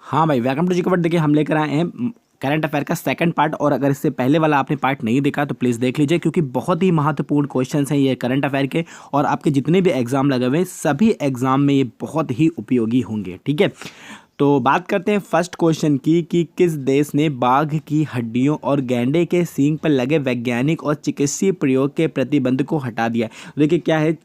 हाँ भाई, welcome to ji cover. देखिए हम लेकर आए हैं करंट अफेयर का सेकंड पार्ट, और अगर इससे पहले वाला आपने पार्ट नहीं देखा तो प्लीज़ देख लीजिए, क्योंकि बहुत ही महत्वपूर्ण क्वेश्चंस हैं ये करंट अफेयर के, और आपके जितने भी एग्जाम लगे हुए हैं सभी एग्जाम में ये बहुत ही उपयोगी होंगे। ठीक है, तो बात करते हैं फर्स्ट क्वेश्चन की कि किस देश ने बाघ की हड्डियों और गैंडे के सींग पर लगे वैज्ञानिक और चिकित्सीय प्रयोग के प्रतिबंध को हटा दिया। देखिए क्या है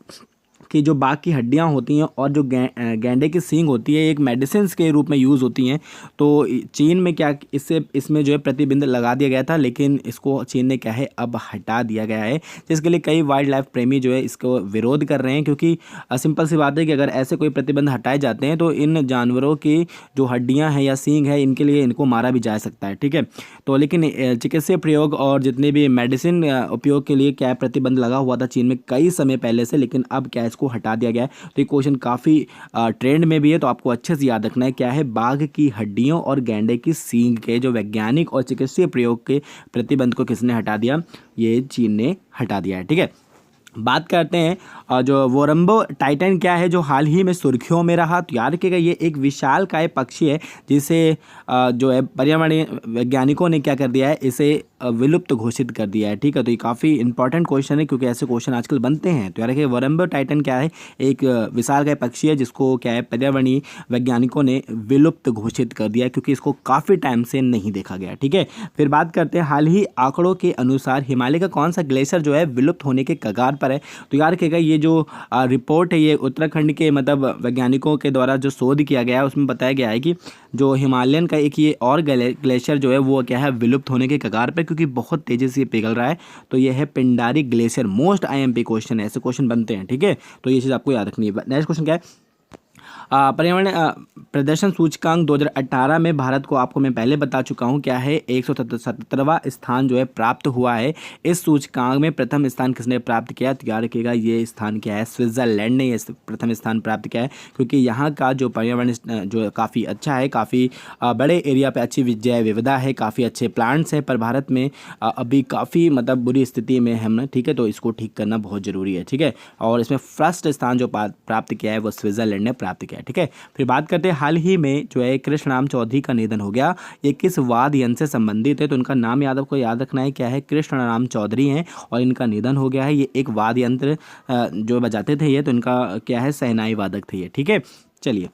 कि जो बाघ की हड्डियां होती हैं और जो गैंडे की सींग होती है एक मेडिसिन के रूप में यूज़ होती हैं। तो चीन में क्या इसमें जो है प्रतिबंध लगा दिया गया था, लेकिन इसको चीन ने क्या है अब हटा दिया गया है, जिसके लिए कई वाइल्ड लाइफ प्रेमी जो है इसको विरोध कर रहे हैं, क्योंकि सिंपल सी बात है कि अगर ऐसे कोई प्रतिबंध हटाए जाते हैं तो इन जानवरों की जो हड्डियाँ हैं या सींग है इनके लिए इनको मारा भी जा सकता है। ठीक है, तो लेकिन चिकित्सीय प्रयोग और जितने भी मेडिसिन उपयोग के लिए क्या प्रतिबंध लगा हुआ था चीन में कई समय पहले से, लेकिन अब क्या इसको हटा दिया गया है। तो ये क्वेश्चन काफ़ी ट्रेंड में भी है, तो आपको अच्छे से याद रखना है क्या है, बाघ की हड्डियों और गैंडे की सींग के जो वैज्ञानिक और चिकित्सीय प्रयोग के प्रतिबंध को किसने हटा दिया, ये चीन ने हटा दिया है। ठीक है, बात करते हैं जो वोरम्बो टाइटन क्या है जो हाल ही में सुर्खियों में रहा। तो याद रखिएगा ये एक विशालकाय पक्षी है जिसे जो है पर्यावरणीय वैज्ञानिकों ने क्या कर दिया है, इसे विलुप्त घोषित कर दिया है। ठीक है, तो ये काफ़ी इंपॉर्टेंट क्वेश्चन है क्योंकि ऐसे क्वेश्चन आजकल बनते हैं। तो याद रखिए वोरम्बो टाइटन क्या है, एक विशालकाय पक्षी है जिसको क्या है पर्यावरणीय वैज्ञानिकों ने विलुप्त घोषित कर दिया है क्योंकि इसको काफ़ी टाइम से नहीं देखा गया। ठीक है, फिर बात करते हैं हाल ही आंकड़ों के अनुसार हिमालय का कौन सा ग्लेशियर जो है विलुप्त होने के कगार पर है। तो याद रखिएगा ये जो रिपोर्ट है ये उत्तराखंड के मतलब वैज्ञानिकों के द्वारा जो शोध किया गया है उसमें बताया गया है कि जो हिमालयन का एक ये और ग्लेशियर जो है वो क्या है विलुप्त होने के कगार पर, क्योंकि बहुत तेज़ी से पिघल रहा है। तो ये है Pindari glacier. Most IMP question है, ऐसे क्वेश्चन बनते हैं। ठीक है, तो ये चीज़ आपको याद रखनी है। नेक्स्ट क्वेश्चन क्या है, पर्यावरण प्रदर्शन सूचकांक 2018 में भारत को आपको मैं पहले बता चुका हूं क्या है 177वां स्थान जो है प्राप्त हुआ है। इस सूचकांक में प्रथम स्थान किसने प्राप्त किया, तो याद रखिएगा ये स्थान क्या है, स्विट्जरलैंड ने ये प्रथम स्थान प्राप्त किया है, क्योंकि यहाँ का जो पर्यावरण जो काफ़ी अच्छा है, काफ़ी बड़े एरिया पे अच्छी जैव विविधता है, काफ़ी अच्छे प्लांट्स हैं, पर भारत में अभी काफ़ी मतलब बुरी स्थिति में हम। ठीक है, तो इसको ठीक करना बहुत ज़रूरी है। ठीक है, और इसमें फर्स्ट स्थान जो प्राप्त किया है वो स्विट्जरलैंड ने प्राप्त किया है। ठीक है, फिर बात करते हैं हाल ही में जो है कृष्णराम चौधरी का निधन हो गया, ये किस वाद्य यंत्र से संबंधित है, तो उनका नाम आपको याद रखना है क्या है, कृष्णराम चौधरी हैं और इनका निधन हो गया है। ये एक वाद्य यंत्र जो बजाते थे ये, तो इनका क्या है शहनाई वादक थे ये। ठीक है, चलिए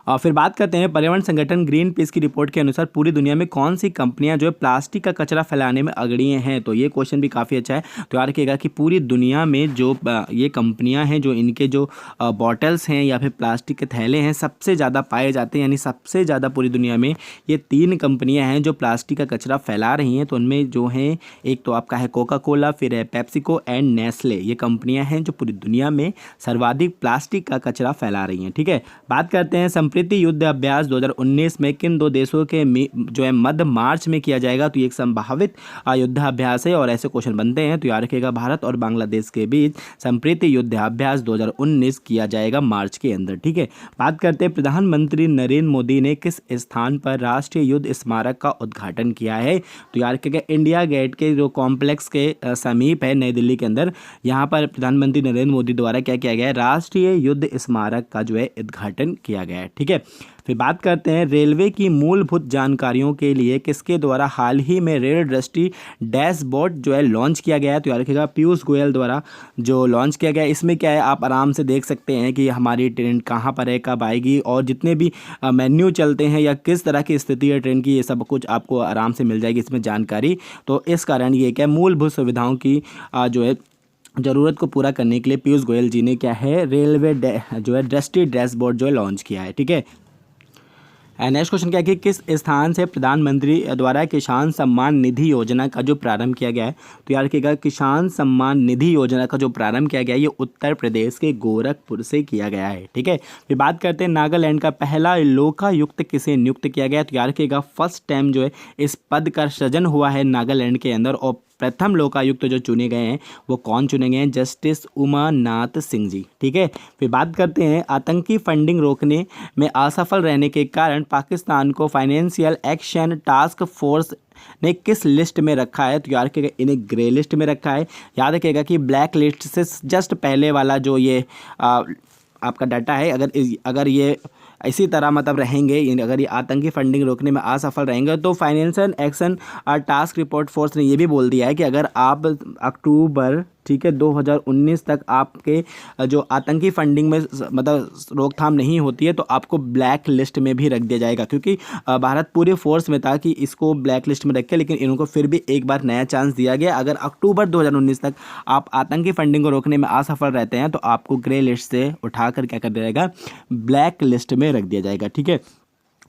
और फिर बात करते हैं पर्यावरण संगठन ग्रीन पीस की रिपोर्ट के अनुसार पूरी दुनिया में कौन सी कंपनियां जो है प्लास्टिक का कचरा फैलाने में अग्रणी हैं। तो ये क्वेश्चन भी काफ़ी अच्छा है। तो याद रखिएगा कि पूरी दुनिया में जो ये कंपनियां हैं जो इनके जो बॉटल्स हैं या फिर प्लास्टिक के थैले हैं सबसे ज़्यादा पाए जाते हैं, यानी सबसे ज़्यादा पूरी दुनिया में ये 3 कंपनियाँ हैं जो प्लास्टिक का कचरा फैला रही हैं। तो उनमें जो है एक तो आपका है कोका कोला, फिर है पेप्सिको एंड नेस्ले। ये कंपनियाँ हैं जो पूरी दुनिया में सर्वाधिक प्लास्टिक का कचरा फैला रही हैं। ठीक है, बात करते हैं संप्रीति युद्ध अभ्यास 2019 में किन 2 देशों के जो है मध्य मार्च में किया जाएगा। तो ये एक संभावित युद्धाभ्यास है और ऐसे क्वेश्चन बनते हैं। तो याद रखिएगा भारत और बांग्लादेश के बीच संप्रीति युद्धाभ्यास 2019 किया जाएगा मार्च के अंदर। ठीक है, बात करते हैं प्रधानमंत्री नरेंद्र मोदी ने किस स्थान पर राष्ट्रीय युद्ध स्मारक का उद्घाटन किया है। तो याद रखिएगा इंडिया गेट के जो कॉम्प्लेक्स के समीप है नई दिल्ली के अंदर, यहाँ पर प्रधानमंत्री नरेंद्र मोदी द्वारा क्या किया गया है, राष्ट्रीय युद्ध स्मारक का जो है उद्घाटन किया गया है। ठीक है, फिर बात करते हैं रेलवे की मूलभूत जानकारियों के लिए किसके द्वारा हाल ही में रेल दृष्टि डैशबोर्ड जो है लॉन्च किया गया है। तो याद रखिएगा पीयूष गोयल द्वारा जो लॉन्च किया गया है। इसमें क्या है आप आराम से देख सकते हैं कि हमारी ट्रेन कहाँ पर है, कब आएगी, और जितने भी मेन्यू चलते हैं या किस तरह की स्थिति है ट्रेन की, ये सब कुछ आपको आराम से मिल जाएगी इसमें जानकारी। तो इस कारण ये क्या मूलभूत सुविधाओं की जो है ज़रूरत को पूरा करने के लिए पीयूष गोयल जी ने क्या है रेलवे जो है दृष्टि डैशबोर्ड जो है लॉन्च किया है। ठीक है, नेक्स्ट क्वेश्चन क्या है कि किस स्थान से प्रधानमंत्री द्वारा किसान सम्मान निधि योजना का जो प्रारंभ किया गया है। तो याद रखिएगा किसान सम्मान निधि योजना का जो प्रारंभ किया गया है ये उत्तर प्रदेश के गोरखपुर से किया गया है। ठीक है, फिर बात करते हैं नागालैंड का पहला लोकायुक्त किसे नियुक्त किया गया है। तो याद रखिएगा फर्स्ट टाइम जो है इस पद का सृजन हुआ है नागालैंड के अंदर, और प्रथम लोकायुक्त जो चुने गए हैं वो कौन चुने गए हैं, जस्टिस उमानाथ सिंह जी। ठीक है, फिर बात करते हैं आतंकी फंडिंग रोकने में असफल रहने के कारण पाकिस्तान को फाइनेंशियल एक्शन टास्क फोर्स ने किस लिस्ट में रखा है। तो याद रखिएगा इन्हें ग्रे लिस्ट में रखा है। याद रखिएगा कि ब्लैक लिस्ट से जस्ट पहले वाला जो ये आपका डाटा है, अगर ये इसी तरह मतलब रहेंगे, अगर ये आतंकी फंडिंग रोकने में असफल रहेंगे तो financial action task report force ने ये भी बोल दिया है कि अगर आप अक्टूबर, ठीक है, 2019 तक आपके जो आतंकी फंडिंग में मतलब रोकथाम नहीं होती है तो आपको ब्लैक लिस्ट में भी रख दिया जाएगा, क्योंकि भारत पूरे फोर्स में था कि इसको ब्लैक लिस्ट में रखे, लेकिन इनको फिर भी एक बार नया चांस दिया गया। अगर अक्टूबर 2019 तक आप आतंकी फंडिंग को रोकने में असफल रहते हैं तो आपको ग्रे लिस्ट से उठाकर क्या कर दिया जाएगा, ब्लैक लिस्ट में रख दिया जाएगा, ठीक है।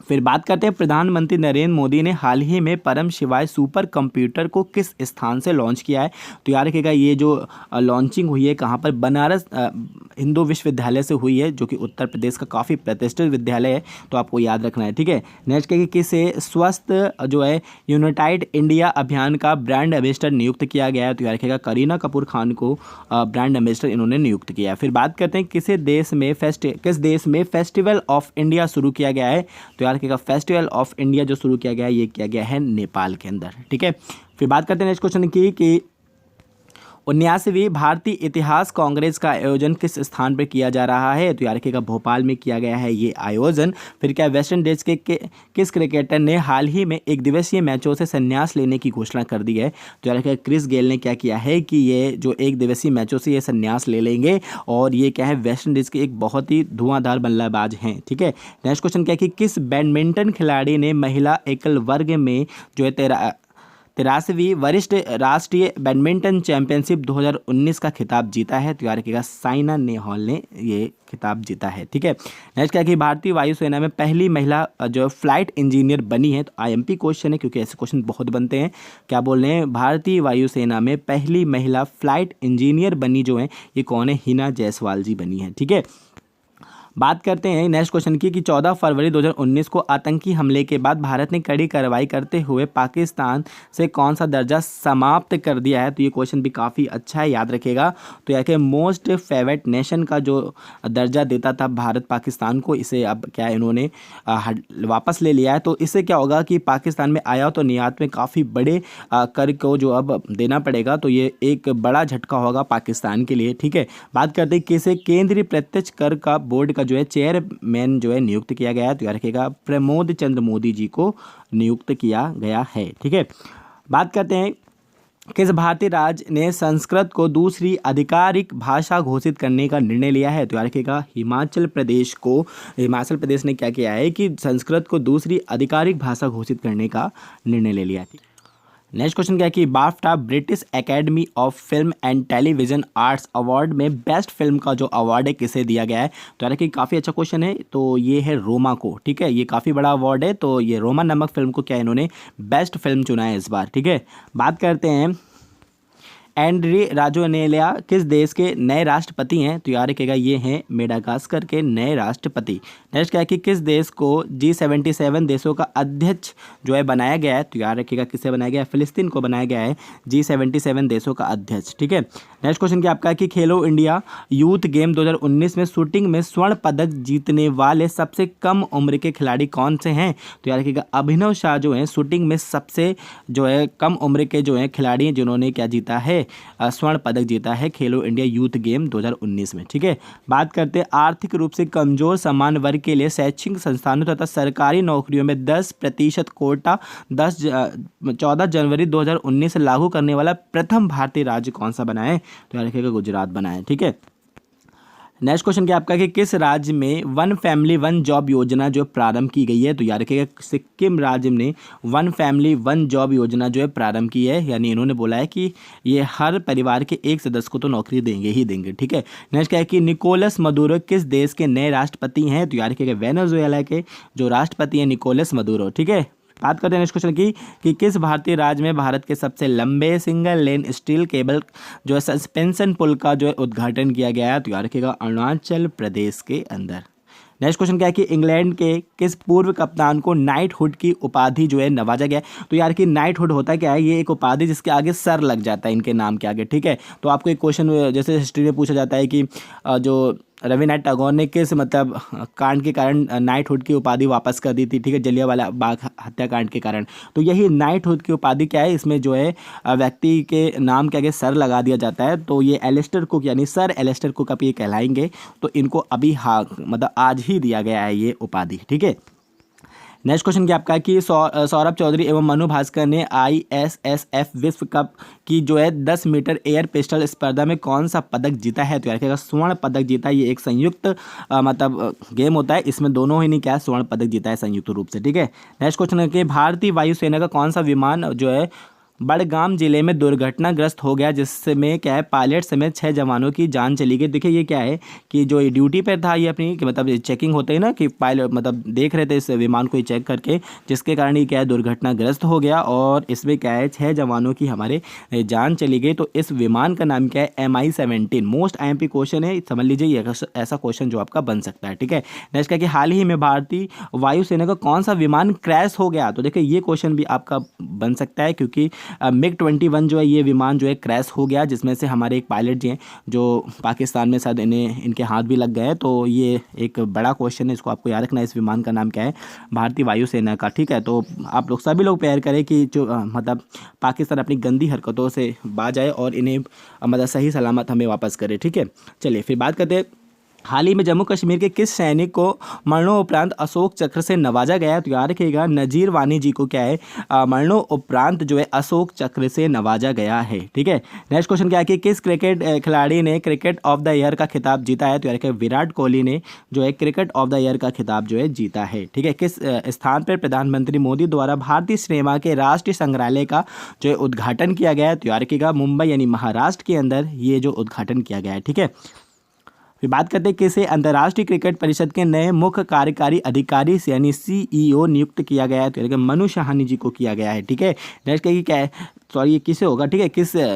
फिर बात करते हैं, प्रधानमंत्री नरेंद्र मोदी ने हाल ही में परम शिवाय सुपर कंप्यूटर को किस स्थान से लॉन्च किया है। तो याद रखिएगा ये जो लॉन्चिंग हुई है कहाँ पर, बनारस हिंदू विश्वविद्यालय से हुई है, जो कि उत्तर प्रदेश का काफ़ी प्रतिष्ठित विद्यालय है, तो आपको याद रखना है, ठीक है। नेक्स्ट क्या कि किसे स्वस्थ जो है यूनाइटेड इंडिया अभियान का ब्रांड एम्बेसडर नियुक्त किया गया है। तो याद रखिएगा करीना कपूर खान को ब्रांड एम्बेसडर इन्होंने नियुक्त किया है। फिर बात करते हैं किस देश में फेस्टिवल ऑफ इंडिया शुरू किया गया है। तो याद रखिएगा फेस्टिवल ऑफ इंडिया जो शुरू किया गया है ये किया गया है नेपाल के अंदर, ठीक है। फिर बात करते हैं नेक्स्ट क्वेश्चन की कि 79वीं भारतीय इतिहास कांग्रेस का आयोजन किस स्थान पर किया जा रहा है। तो याद रखिएगा भोपाल में किया गया है ये आयोजन। फिर क्या वेस्ट इंडीज के किस क्रिकेटर ने हाल ही में एक दिवसीय मैचों से संन्यास लेने की घोषणा कर दी है। तो याद रखिएगा क्रिस गेल ने क्या किया है कि ये जो एक दिवसीय मैचों से ये संन्यास ले लेंगे, और ये क्या है वेस्ट इंडीज़ के एक बहुत ही धुआंधार बल्लेबाज हैं, ठीक है। नेक्स्ट क्वेश्चन क्या है कि किस बैडमिंटन खिलाड़ी ने महिला एकल वर्ग में जो है 83वीं वरिष्ठ राष्ट्रीय बैडमिंटन चैंपियनशिप 2019 का खिताब जीता है। तो याद रखिएगा साइना नेहवाल ने ये खिताब जीता है, ठीक है। नेक्स्ट क्या कि भारतीय वायुसेना में पहली महिला जो फ्लाइट इंजीनियर बनी है। तो आईएमपी क्वेश्चन है, क्योंकि ऐसे क्वेश्चन बहुत बनते हैं। क्या बोल रहे हैं, भारतीय वायुसेना में पहली महिला फ्लाइट इंजीनियर बनी जो है ये कौन है, हिना जायसवाल जी बनी है, ठीक है। बात करते हैं नेक्स्ट क्वेश्चन की कि 14 फरवरी 2019 को आतंकी हमले के बाद भारत ने कड़ी कार्रवाई करते हुए पाकिस्तान से कौन सा दर्जा समाप्त कर दिया है। तो ये क्वेश्चन भी काफ़ी अच्छा है, याद रखिएगा। तो यह कि मोस्ट फेवरेट नेशन का जो दर्जा देता था भारत पाकिस्तान को, इसे अब क्या इन्होंने वापस ले लिया है। तो इससे क्या होगा कि पाकिस्तान में आयात तो निर्यात में काफ़ी बड़े कर को जो अब देना पड़ेगा, तो ये एक बड़ा झटका होगा पाकिस्तान के लिए, ठीक है। बात करते हैं किसे केंद्रीय प्रत्यक्ष कर का बोर्ड का जो है चेयरमैन जो है नियुक्त किया गया है। तो याद रखिएगा प्रमोद चंद्र मोदी जी को नियुक्त किया गया है, ठीक है। बात करते हैं किस भारतीय राज्य ने संस्कृत को दूसरी आधिकारिक भाषा घोषित करने का निर्णय लिया है। तो याद रखिएगा हिमाचल प्रदेश ने क्या किया है कि संस्कृत को दूसरी आधिकारिक भाषा घोषित करने का निर्णय ले लिया है। नेक्स्ट क्वेश्चन क्या है कि BAFTA British academy of film and television arts award में बेस्ट फिल्म का जो अवार्ड है किसे दिया गया है। तो यार कि काफ़ी अच्छा क्वेश्चन है, तो ये है रोमा को, ठीक है। ये काफ़ी बड़ा अवार्ड है, तो ये रोमा नामक फिल्म को क्या इन्होंने बेस्ट फिल्म चुना है इस बार, ठीक है। बात करते हैं एंड्री राजोनेलिया किस देश के नए राष्ट्रपति हैं। तो याद रखिएगा ये हैं मेडागास्कर के नए राष्ट्रपति। नेक्स्ट क्या है कि किस देश को G77 देशों का अध्यक्ष जो है बनाया गया है। तो याद रखिएगा किसे बनाया गया है, फिलिस्तीन को बनाया गया है G77 देशों का अध्यक्ष, ठीक है। नेक्स्ट क्वेश्चन क्या आपका है कि खेलो इंडिया यूथ गेम 2019 में शूटिंग में स्वर्ण पदक जीतने वाले सबसे कम उम्र के खिलाड़ी कौन से हैं। तो याद रखिएगा अभिनव शाह जो है शूटिंग में सबसे जो है कम उम्र के जो है खिलाड़ी हैं जिन्होंने क्या जीता है, स्वर्ण पदक जीता है खेलो इंडिया यूथ गेम 2019 में, ठीक है। बात करते हैं आर्थिक रूप से कमजोर समान वर्ग के लिए शैक्षिक संस्थानों तथा सरकारी नौकरियों में 10% कोटा 14 जनवरी 2019 से लागू करने वाला प्रथम भारतीय राज्य कौन सा बना है। तो याद रखिएगा गुजरात बना है, ठीक है। नेक्स्ट क्वेश्चन क्या आपका कि किस राज्य में वन फैमिली वन जॉब योजना जो प्रारंभ की गई है। तो याद रखिएगा सिक्किम राज्य ने वन फैमिली वन जॉब योजना जो है प्रारंभ की है, यानी इन्होंने बोला है कि ये हर परिवार के एक सदस्य को तो नौकरी देंगे ही देंगे, ठीक है। नेक्स्ट क्या है कि निकोलस मदुरो किस देश के नए राष्ट्रपति हैं। तो याद रखिएगा वेनेजुएला के जो राष्ट्रपति हैं निकोलस मदुरो, ठीक है। बात करते हैं नेक्स्ट क्वेश्चन की कि किस भारतीय राज्य में भारत के सबसे लंबे सिंगल लेन स्टील केबल जो है सस्पेंशन पुल का जो है उद्घाटन किया गया है। तो याद रखिएगा अरुणाचल प्रदेश के अंदर। नेक्स्ट क्वेश्चन क्या है कि इंग्लैंड के किस पूर्व कप्तान को नाइटहुड की उपाधि जो है नवाजा गया। तो यार कि नाइटहुड होता क्या है, ये एक उपाधि जिसके आगे सर लग जाता है इनके नाम के आगे, ठीक है। तो आपको एक क्वेश्चन जैसे हिस्ट्री में पूछा जाता है कि जो रविन्द्रनाथ टैगोर ने किस मतलब कांड के कारण नाइटहुड की उपाधि वापस कर दी थी, ठीक है, जलियांवाला बाग हत्याकांड के कारण। तो यही नाइटहुड की उपाधि क्या है, इसमें जो है व्यक्ति के नाम के आगे सर लगा दिया जाता है। तो ये एलिस्टर कुक यानी सर एलिस्टर कुक अब ये कहलाएंगे। तो इनको अभी हाँ मतलब आज ही दिया गया है ये उपाधि, ठीक है। नेक्स्ट क्वेश्चन क्या आपका कि सौरभ चौधरी एवं मनु भास्कर ने ISSF विश्व कप की जो है 10 मीटर एयर पिस्टल स्पर्धा में कौन सा पदक जीता है। तो यार क्या स्वर्ण पदक जीता है। ये एक संयुक्त मतलब गेम होता है, इसमें दोनों ही नहीं क्या स्वर्ण पदक जीता है संयुक्त रूप से, ठीक है। नेक्स्ट क्वेश्चन है कि भारतीय वायुसेना का कौन सा विमान जो है बड़गाम जिले में दुर्घटनाग्रस्त हो गया, जिसमें क्या है पायलट समेत 6 जवानों की जान चली गई। देखिए ये क्या है कि जो ये ड्यूटी पर था ये अपनी कि मतलब चेकिंग होते हैं ना कि पायलट मतलब देख रहे थे इस विमान को चेक करके, जिसके कारण ये क्या है दुर्घटनाग्रस्त हो गया और इसमें क्या है 6 जवानों की हमारे जान चली गई। तो इस विमान का नाम क्या है MI-17। मोस्ट IMP क्वेश्चन है, समझ लीजिए ये ऐसा क्वेश्चन जो आपका बन सकता है, ठीक है। नेक्स्ट क्या कि हाल ही में भारतीय वायुसेना का कौन सा विमान क्रैश हो गया। तो देखिए ये क्वेश्चन भी आपका बन सकता है क्योंकि MiG-21 जो है ये विमान जो है क्रैश हो गया, जिसमें से हमारे एक पायलट जी हैं जो पाकिस्तान में शायद इनके हाथ भी लग गए। तो ये एक बड़ा क्वेश्चन है, इसको आपको याद रखना है। इस विमान का नाम क्या है भारतीय वायुसेना का, ठीक है। तो आप लोग सभी लोग प्रेयर करें कि जो मतलब पाकिस्तान अपनी गंदी हरकतों से बाज आए और इन्हें मतलब सही सलामत हमें वापस करे, ठीक है। चलिए फिर बात करते हैं हाल ही में जम्मू कश्मीर के किस सैनिक को मरणोपरांत अशोक चक्र से नवाजा गया है। तो याद रखिएगा नजीर वानी जी को क्या है मरणोपरांत जो है अशोक चक्र से नवाजा गया है, ठीक है। नेक्स्ट क्वेश्चन क्या है कि किस क्रिकेट खिलाड़ी ने क्रिकेट ऑफ द ईयर का खिताब जीता है। तो याद रखिए विराट कोहली ने जो है क्रिकेट ऑफ द ईयर का खिताब जो है जीता है, ठीक है। किस स्थान पर प्रधानमंत्री मोदी द्वारा भारतीय सिनेमा के राष्ट्रीय संग्रहालय का जो है उद्घाटन किया गया है। तो याद रखिएगा मुंबई यानी महाराष्ट्र के अंदर ये जो उद्घाटन किया गया है, ठीक है। फिर बात करते हैं किसे अंतर्राष्ट्रीय क्रिकेट परिषद के नए मुख्य कार्यकारी अधिकारी से यानी CEO नियुक्त किया गया है। तो मनु शाहानी जी को किया गया है, ठीक है। नेक्स्ट कहिए क्या है, सॉरी ये किसे होगा, ठीक है।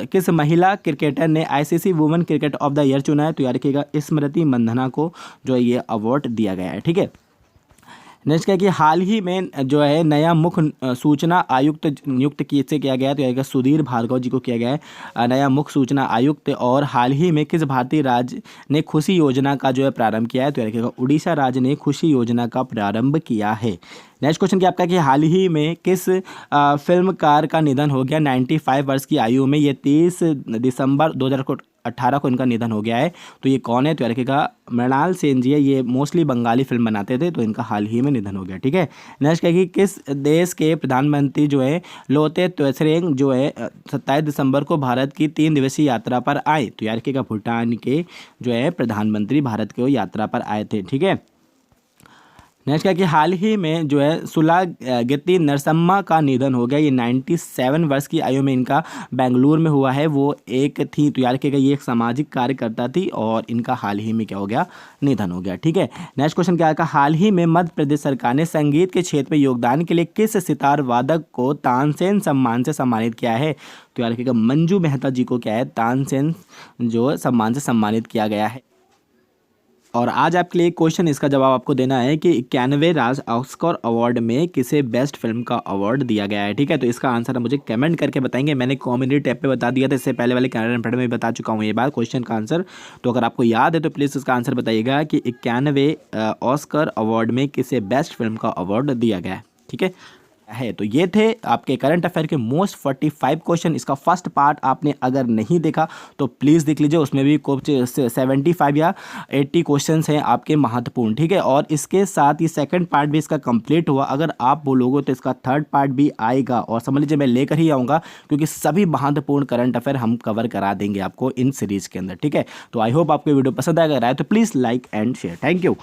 किस महिला क्रिकेटर ने ICC women cricket of the year चुना है। तो याद रखिएगा स्मृति मंधना को जो है ये अवार्ड दिया गया है, ठीक है। नेक्स्ट क्या है कि हाल ही में जो है नया मुख्य सूचना आयुक्त नियुक्त किसे किया गया है। तो यानी सुधीर भार्गव जी को किया गया है नया मुख्य सूचना आयुक्त। और हाल ही में किस भारतीय राज्य ने खुशी योजना का जो है प्रारंभ किया है। तो यानी उड़ीसा राज्य ने खुशी योजना का प्रारंभ किया है। नेक्स्ट क्वेश्चन क्या आपका कि हाल ही में किस फिल्मकार का निधन हो गया 95 वर्ष की आयु में। ये 30 दिसंबर 2018 को इनका निधन हो गया है। तो ये कौन है। तो रखिएगा मृणाल सेन जी है, ये मोस्टली बंगाली फिल्म बनाते थे, तो इनका हाल ही में निधन हो गया, ठीक है। नेक्स्ट क्या कि किस देश के प्रधानमंत्री जो है लोते त्शेरिंग जो है 27 दिसंबर को भारत की 3 दिवसीय यात्रा पर आए। तो यार रखिएगा भूटान के जो है प्रधानमंत्री भारत के यात्रा पर आए थे, ठीक है। नेक्स्ट क्या कि हाल ही में जो है सुलागित्ती नरसम्मा का निधन हो गया। ये 97 वर्ष की आयु में इनका बेंगलुरु में हुआ है। वो एक थी तो यार रखिएगा ये एक सामाजिक कार्यकर्ता थी और इनका हाल ही में क्या हो गया निधन हो गया, ठीक है। नेक्स्ट क्वेश्चन क्या है हाल ही में मध्य प्रदेश सरकार ने संगीत के क्षेत्र में योगदान के लिए किस सितार वादक को तानसेन सम्मान से सम्मानित किया है। तो यार रखिएगा मंजू मेहता जी को क्या है तानसेन जो सम्मान से सम्मानित किया गया है। और आज आपके लिए एक क्वेश्चन, इसका जवाब आपको देना है कि 91वें राज्य ऑस्कर अवार्ड में किसे बेस्ट फिल्म का अवार्ड दिया गया है, ठीक है। तो इसका आंसर आप मुझे कमेंट करके बताएंगे। मैंने कॉमेडी टैब पे बता दिया था, इससे पहले वाले कैनेडा एंड में बता चुका हूँ ये बात क्वेश्चन का आंसर। तो अगर आपको याद है तो प्लीज़ इसका आंसर बताइएगा कि 91वें ऑस्कर अवार्ड में किसे बेस्ट फिल्म का अवार्ड दिया गया है, ठीक है। तो ये थे आपके करंट अफेयर के मोस्ट 45 क्वेश्चन। इसका फर्स्ट पार्ट आपने अगर नहीं देखा तो प्लीज़ देख लीजिए, उसमें भी कुछ 75 या 80 क्वेश्चंस हैं आपके महत्वपूर्ण, ठीक है। और इसके साथ ही सेकंड पार्ट भी इसका कंप्लीट हुआ। अगर आप बोलोगे तो इसका थर्ड पार्ट भी आएगा और समझ लीजिए मैं लेकर ही आऊँगा, क्योंकि सभी महत्वपूर्ण करंट अफेयर हम कवर करा देंगे आपको इन सीरीज़ के अंदर, ठीक है। तो आई होप आपको वीडियो पसंद आएगा तो please like and share. Thank you.